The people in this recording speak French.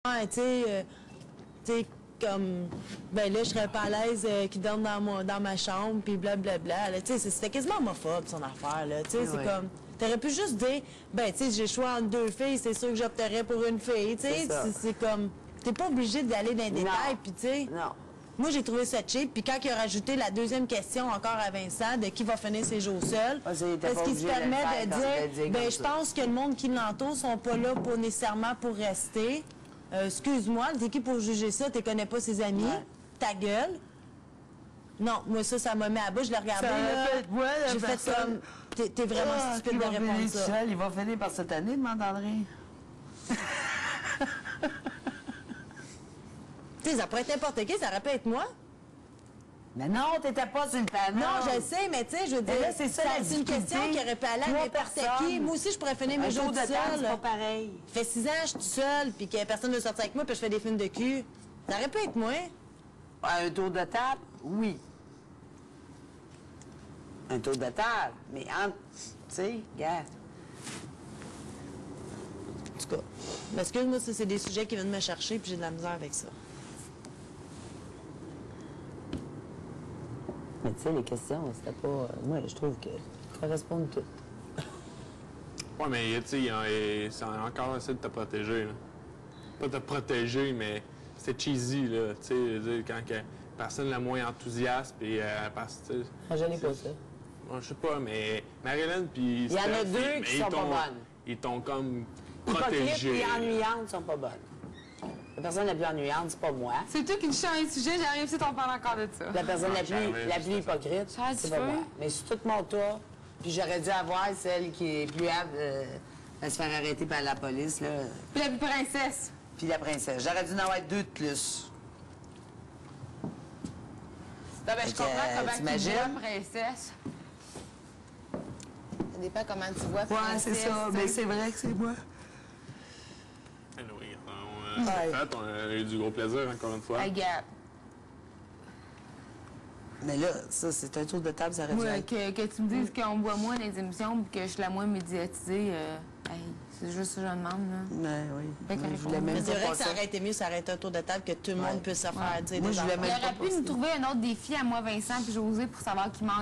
tu sais, comme, ben là, je serais pas à l'aise qu'ils dorment dans ma chambre, puis blablabla. Tu sais, c'était quasiment homophobe, son affaire, là. Tu sais, c'est comme, t'aurais pu juste dire, ben, tu sais, j'ai le choix entre deux filles, c'est sûr que j'opterais pour une fille, tu sais. C'est comme, t'es pas obligé d'aller dans les détails, puis tu sais. Non. Moi, j'ai trouvé ça cheap. Puis quand il a rajouté la deuxième question encore à Vincent, de qui va finir ses jours seul, parce qu'il se permet de dire, ben, je pense que le monde qui l'entoure sont pas là pour nécessairement pour rester. Excuse-moi, t'es qui pour juger ça? Tu connais pas ses amis? Ouais. Ta gueule? Non, moi, ça m'a mis à bout. Je l'ai regardé, là. J'ai fait comme, t'es vraiment stupide de répondre ça. Seul. Il va finir par cette année, demande-André. Tu sais, ça pourrait être n'importe qui, ça aurait pu être moi. Mais non, t'étais pas sur une panneau. Non, je sais, mais tu sais, je veux dire, c'est une question qui aurait pu aller à n'importe qui. Moi aussi, je pourrais finir mes jours toute seule. C'est pas pareil. Ça fait 6 ans, je suis toute seule, puis que personne ne veut sortir avec moi, puis je fais des films de cul. Ça aurait pu être moi. Un tour de table, oui. Un tour de table, mais entre, tu sais, gars. En tout cas, excuse-moi, c'est des sujets qui viennent me chercher, puis j'ai de la misère avec ça. Mais tu sais, les questions, c'était pas... moi, je trouve que correspondent toutes. Ouais, mais tu sais, c'est encore essayer de te protéger, là. Pas te protéger, mais c'est cheesy, là. Tu sais, quand personne la moins enthousiaste, puis Je n'ai pas ça. Bon, je sais pas, mais Marilyn, puis... Il y en a deux qui sont pas bonnes. Ils t'ont comme Hypocrites protégé. et ennuyantes sont pas bonnes. La personne la plus ennuyante, c'est pas moi. C'est toi qui me change un sujet, j'arrive ici, on parle encore de ça. La personne la plus hypocrite, c'est pas moi. Mais sur tout mon tas, puis j'aurais dû avoir celle qui est plus apte à se faire arrêter par la police, là. Puis la princesse. Puis la princesse. J'aurais dû en avoir 2 de plus. Non, ben, je comprends comment tu t'imagines? vois princesse. Ça dépend comment tu vois princesse. Ouais, c'est ça. Mais c'est vrai que c'est moi. Anyway, on a eu du gros plaisir, encore une fois. Hey, Gap. Mais là, ça, c'est un tour de table, ça aurait dû Moi, être... que tu me dises qu'on me voit moins dans les émissions et que je suis la moins médiatisée, hey, c'est juste ça que je demande, là. Ben oui. Fait Moi, qu'elle je voulais même C'est pas vrai que ça passer. aurait été mieux, ça aurait été un tour de table que tout le monde puisse se faire dire Moi, des je voulais affaires. même Il aurait pu nous trouver un autre défi à moi, Vincent, puis José, pour savoir qui mange.